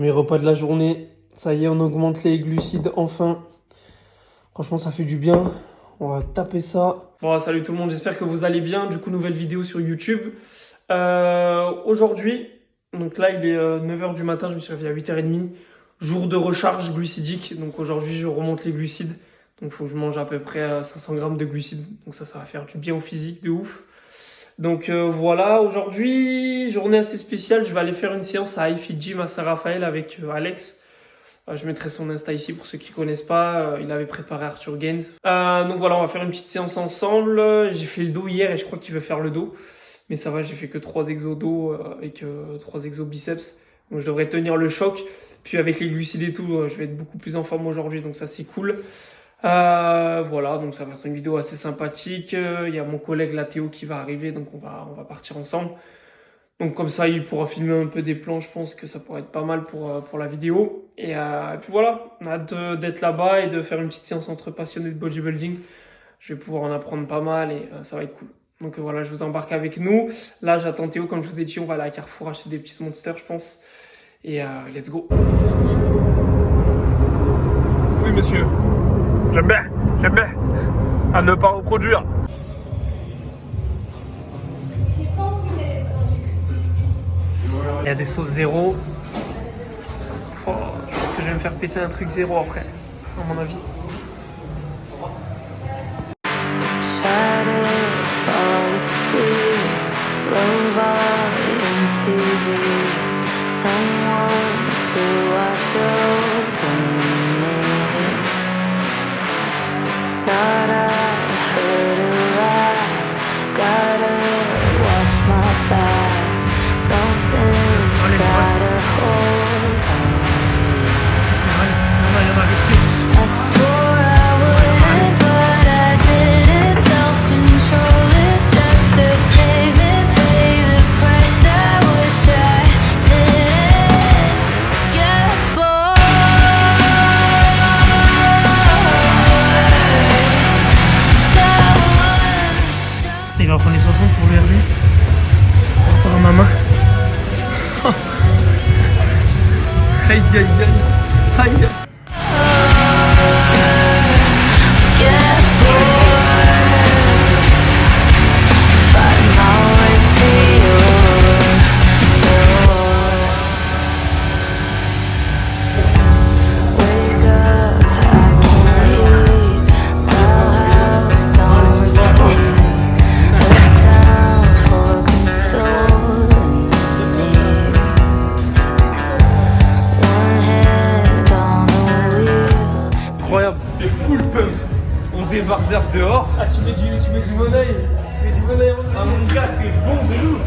Mes repas de la journée, ça y est, on augmente les glucides enfin. Franchement, ça fait du bien. On va taper ça. Bon, salut tout le monde, j'espère que vous allez bien. Du coup, nouvelle vidéo sur YouTube. Aujourd'hui, donc là, il est 9h du matin, je me suis réveillé à 8h30. Jour de recharge glucidique. Donc aujourd'hui, je remonte les glucides. Donc il faut que je mange à peu près 500 grammes de glucides. Donc ça va faire du bien au physique, de ouf. Donc voilà, aujourd'hui, journée assez spéciale. Je vais aller faire une séance à iFit Gym à Saint-Raphaël avec Alex. Je mettrai son Insta ici pour ceux qui ne connaissent pas. Il avait préparé Arthur Gaines. Donc voilà, on va faire une petite séance ensemble. J'ai fait le dos hier et je crois qu'il veut faire le dos. Mais ça va, j'ai fait que 3 exos dos avec 3 exos biceps. Donc je devrais tenir le choc. Puis avec les glucides et tout, je vais être beaucoup plus en forme aujourd'hui. Donc ça, c'est cool. Voilà, donc ça va être une vidéo assez sympathique. Il y a mon collègue là, Théo, qui va arriver. Donc on va partir ensemble. Donc comme ça, il pourra filmer un peu des plans. Je pense que ça pourrait être pas mal pour la vidéo. Et puis voilà, on a hâte d'être là-bas et de faire une petite séance entre passionnés de bodybuilding. Je vais pouvoir en apprendre pas mal et ça va être cool. Donc voilà, je vous embarque avec nous. Là, j'attends Théo, comme je vous ai dit, on va aller à Carrefour acheter des petites monsters, je pense. Et let's go. Oui, monsieur. J'aime bien. À ne pas reproduire. Il y a des sauces zéro. Oh, je pense que je vais me faire péter un truc zéro après, à mon avis. Il va prendre les 60 pour le RD. Par ma main. Aïe aïe aïe. Aïe. Débarque dehors. Ah, tu mets du monoeil. Ah, mon gars, t'es bon de ouf.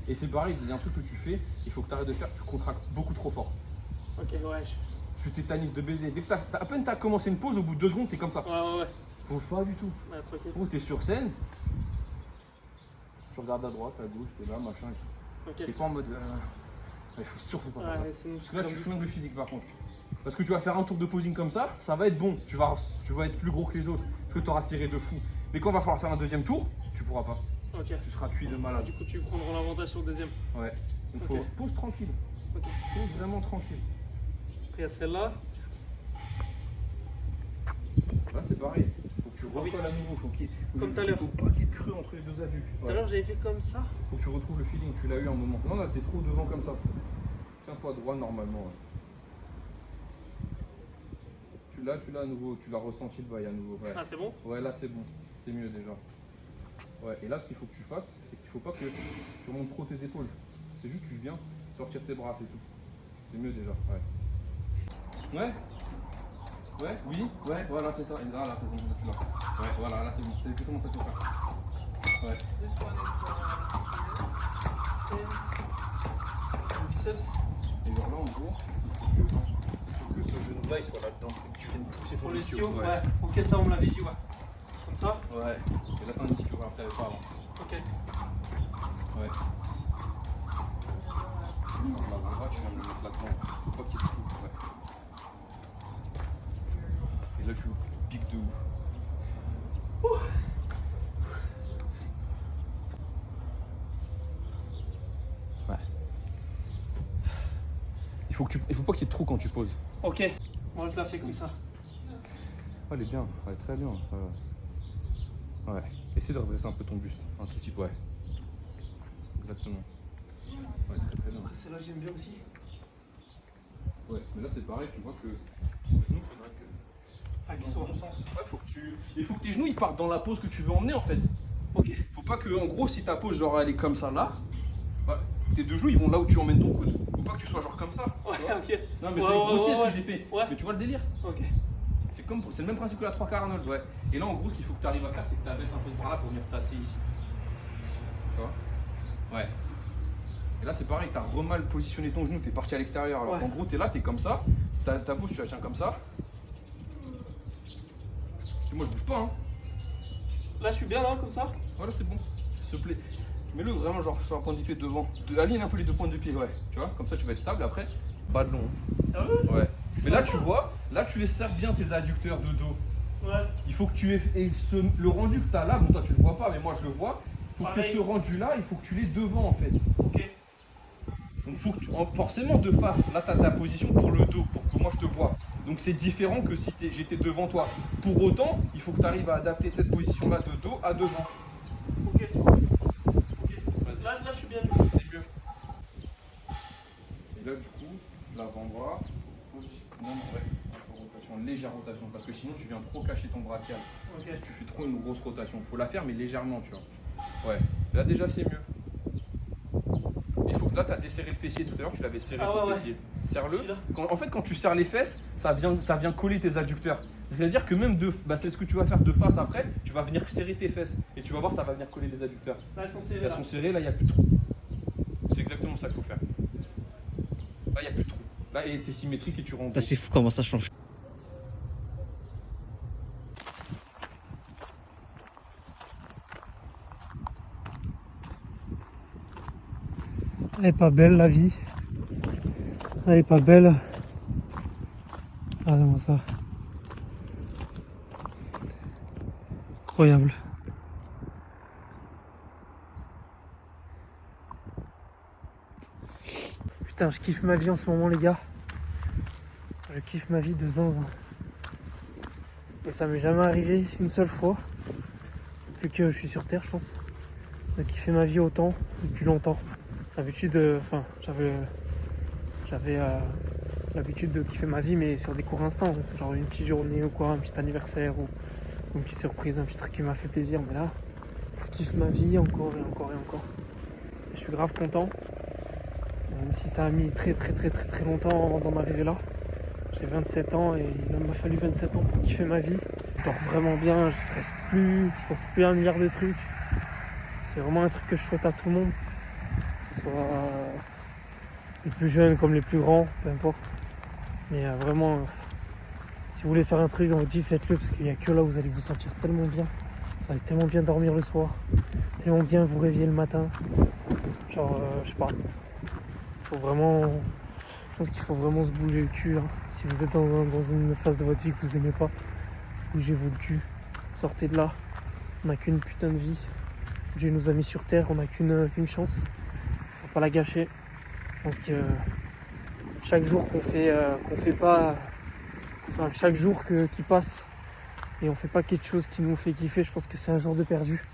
Et c'est pareil, il y a un truc que tu fais, il faut que tu arrêtes de faire, tu contractes beaucoup trop fort. Ok, ouais. Tu tétanises de baiser. Dès que à peine tu as commencé une pause, au bout de 2 secondes, tu es comme ça. Ouais. Faut pas du tout. Ouais, tranquille. Oh, tu es sur scène, tu regardes à droite, à gauche, tu es là, machin et tout. Ok. T'es pas en mode. Il faut surtout pas faire ça. Parce que là, tu flingues le physique par contre. Parce que tu vas faire un tour de posing comme ça va être bon. Tu vas être plus gros que les autres. Parce que tu auras serré de fou. Mais quand il va falloir faire un deuxième tour, tu pourras pas. Ok. Tu seras cuit de malade. Du coup, tu prendras l'avantage sur le deuxième. Ouais. Donc faut pose tranquille. Ok. Pose vraiment tranquille. Après, il y a celle-là. Là, c'est pareil. Faut que tu tu recolles à nouveau. Comme tout à l'heure. Faut pas qu'il y ait de creux entre les deux adducs. Tout à l'heure, j'avais fait comme ça. Faut que tu retrouves le feeling, tu l'as eu un moment. Non, là, t'es trop devant comme ça. Tiens-toi droit normalement. Tu l'as à nouveau, tu l'as ressenti le bail à nouveau. Ouais. Ah, c'est bon? Ouais, là c'est bon, c'est mieux déjà. Ouais, et là ce qu'il faut que tu fasses, c'est qu'il faut pas que tu remontes trop tes épaules. C'est juste tu viens sortir tes bras, c'est tout. C'est mieux déjà, ouais. Ouais. Ouais, oui, ouais, voilà, c'est ça. Et là, c'est bon, tu l'as. Ouais, voilà, là c'est bon, c'est exactement ça qu'il faut faire. Ouais. Biceps. Et genre là, en gros, il faut que ce genou-là il soit là-dedans. Et que tu viennes pousser ton Pour le ischio. ischio, ouais. Ok, ça on me l'avait dit, ouais. Comme ça? Ouais. Et là, t'as un ischio, après, t'avais pas avant. Ok. Ouais. L'avant-bras, tu viens de le mettre là-dedans. Faut pas qu'il y ait de trou. Ouais. Et là, tu le piques de ouf. Ouais. Il faut pas qu'il y ait de trou quand tu poses. Ok. Moi je la fais comme ça. Elle est bien, ouais, très bien. Ouais. Essaie de redresser un peu ton buste, un tout petit peu, ouais. Exactement. Ouais, très bien. Après, celle-là, j'aime bien aussi. Ouais, mais là c'est pareil, tu vois que ton genou, il faudra que. Ah, qu'ils Dans soient. le bon sens. Ouais, il faut que tes genoux ils partent dans la pose que tu veux emmener en fait. Ok. Faut pas que, en gros, si ta pose genre elle est comme ça là, bah, tes deux genoux ils vont là où tu emmènes ton coude. Faut pas que tu sois genre comme ça. Ouais, ok. Non, mais Ouais, c'est ouais, grossier ouais, ce que j'ai fait. ouais. Mais tu vois le délire? Ok. C'est le même principe que la 3/4 Arnold, ouais. Et là, en gros, ce qu'il faut que tu arrives à faire, c'est que tu abaisses un peu ce bras là pour venir tasser ici. Tu vois? Ouais. Et là, c'est pareil, tu as remal positionné ton genou, tu es parti à l'extérieur. Alors Ouais. en gros, tu es là, tu es comme ça. Ta pose, tu la tiens comme ça. Et moi, je bouge pas, hein. Là, je suis bien là, comme ça? Voilà, c'est bon. S'il te plaît. Mets-le vraiment genre sur un point du pied devant. Aligne un peu les deux points de pied, ouais. Tu vois, comme ça, tu vas être stable. Après, bas de long. Ah ouais? Ouais. Mais là, tu vois, là, tu les serres bien tes adducteurs de dos. Ouais. Il faut que tu aies le rendu que tu as là, bon toi tu le vois pas mais moi je le vois, il faut que tu aies ce rendu là, il faut que tu l'aies devant en fait. Ok. Donc faut que forcément de face, là tu as ta position pour le dos, pour que moi je te vois. Donc c'est différent que si j'étais devant toi. Pour autant, il faut que tu arrives à adapter cette position là de dos à devant. Ok. Vas-y. Là, je suis bien. C'est mieux. Et là du coup, l'avant-bras, position, non, ouais, un peu rotation, légère rotation, parce que sinon tu viens trop cacher ton brachial. Ok. Tu fais trop une grosse rotation. Il faut la faire, mais légèrement, tu vois. Ouais. Là, déjà, c'est mieux. Il faut que là, tu as desserré le fessier tout à l'heure, tu l'avais serré ton fessier. Serre-le. En fait, quand tu serres les fesses, ça vient coller tes adducteurs. C'est-à-dire que même c'est ce que tu vas faire de face après, tu vas venir serrer tes fesses. Et tu vas voir, ça va venir coller les adducteurs. Là, elles sont serrées. Elles sont serrées, là, il n'y a plus de trou. C'est exactement ça qu'il faut faire. Là, il n'y a plus de trou. Là, tu es symétrique et tu rentres. C'est fou comment ça change. Elle est pas belle la vie. Elle est pas belle. Regardez-moi ça. Incroyable. Putain, je kiffe ma vie en ce moment les gars. Je kiffe ma vie de zinzin. Et ça m'est jamais arrivé une seule fois. Depuis que je suis sur Terre je pense. De kiffer ma vie autant depuis longtemps. L'habitude, j'avais l'habitude de kiffer ma vie mais sur des courts instants. Genre une petite journée ou quoi, un petit anniversaire ou une petite surprise, un petit truc qui m'a fait plaisir. Mais là, je kiffe ma vie encore et encore et encore. Et je suis grave content. Même si ça a mis très longtemps dans m'arriver là. J'ai 27 ans et il m'a fallu 27 ans pour kiffer ma vie. Je dors vraiment bien, je stresse plus, je pense plus à un milliard de trucs. C'est vraiment un truc que je souhaite à tout le monde. Que ce soit les plus jeunes comme les plus grands, peu importe. Mais vraiment, si vous voulez faire un truc, on vous dit faites-le parce qu'il n'y a que là où vous allez vous sentir tellement bien. Vous allez tellement bien dormir le soir, tellement bien vous réveiller le matin. Genre, je sais pas. Faut vraiment, je pense qu'il faut vraiment se bouger le cul. Hein. Si vous êtes dans une phase de votre vie que vous aimez pas, bougez-vous le cul. Sortez de là. On n'a qu'une putain de vie. Dieu nous a mis sur terre, on n'a qu'une chance. Faut pas la gâcher. Je pense que chaque jour chaque jour qui passe, et on fait pas quelque chose qui nous fait kiffer, je pense que c'est un jour de perdu.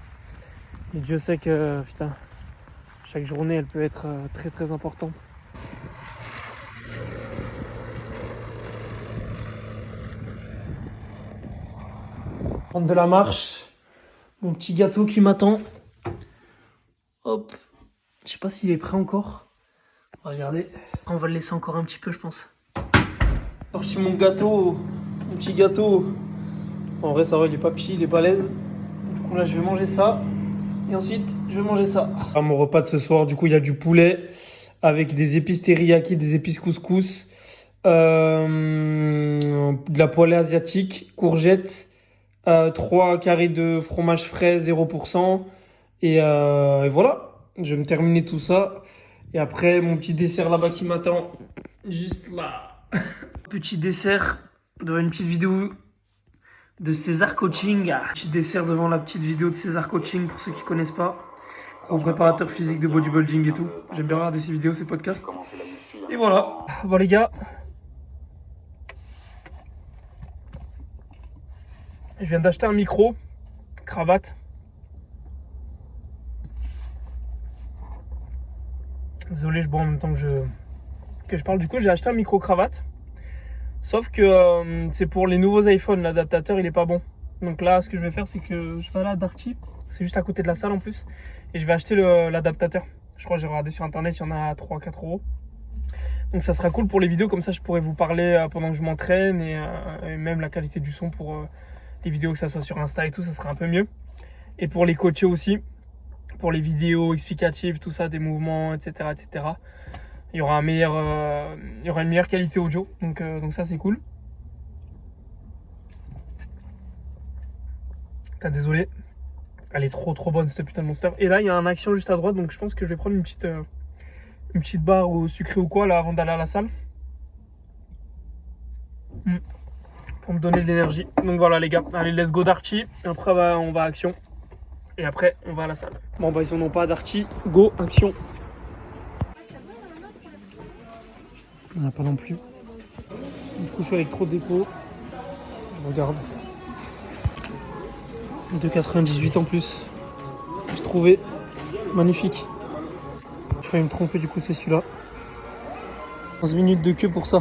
Et Dieu sait que putain, chaque journée elle peut être très très importante. Prendre de la marche, mon petit gâteau qui m'attend. Hop, je sais pas s'il est prêt encore. Regardez, on va le laisser encore un petit peu, je pense. Sorti mon gâteau, mon petit gâteau. En vrai, ça va, il est pas petit, il est balèze. Du coup, là, je vais manger ça. Et ensuite, je vais manger ça. À mon repas de ce soir, du coup, il y a du poulet avec des épices teriyaki, des épices couscous, de la poêlée asiatique, courgettes, 3 carrés de fromage frais, 0%. Et voilà, je vais me terminer tout ça. Et après, mon petit dessert là-bas qui m'attend, juste là. Petit dessert devant une petite vidéo de César Coaching. Petit dessert devant la petite vidéo de César Coaching, pour ceux qui connaissent pas. Gros préparateur physique de bodybuilding et tout. J'aime bien regarder ces vidéos, ces podcasts. Et voilà. Bon les gars, je viens d'acheter un micro, cravate. Désolé, je bois en même temps que je parle. Du coup, j'ai acheté un micro-cravate. Sauf que c'est pour les nouveaux iPhones. L'adaptateur, il est pas bon. Donc là, ce que je vais faire, c'est que je vais aller à Darty. C'est juste à côté de la salle en plus. Et je vais acheter l'adaptateur. Je crois que j'ai regardé sur internet, il y en a à 3-4 euros. Donc ça sera cool pour les vidéos. Comme ça, je pourrais vous parler pendant que je m'entraîne. Et même la qualité du son pour les vidéos, que ça soit sur Insta et tout, ça sera un peu mieux. Et pour les coachés aussi. Pour les vidéos explicatives, tout ça, des mouvements, etc. etc. Il y aura une meilleure qualité audio, donc ça c'est cool. Désolé, elle est trop bonne cette putain de Monster. Et là il y a un action juste à droite, donc je pense que je vais prendre une petite barre au sucré ou quoi là avant d'aller à la salle. Pour me donner de l'énergie. Donc voilà les gars, allez let's go Darty. Après on va à action. Et après on va à la salle. Bon bah ils en ont pas à Darty, go action. Il n'y en a pas non plus. Du coup, je suis avec trop de dépôts. Je regarde. 2,98 en plus. J'ai trouvé. Magnifique. Je failli me tromper, du coup, c'est celui-là. 15 minutes de queue pour ça.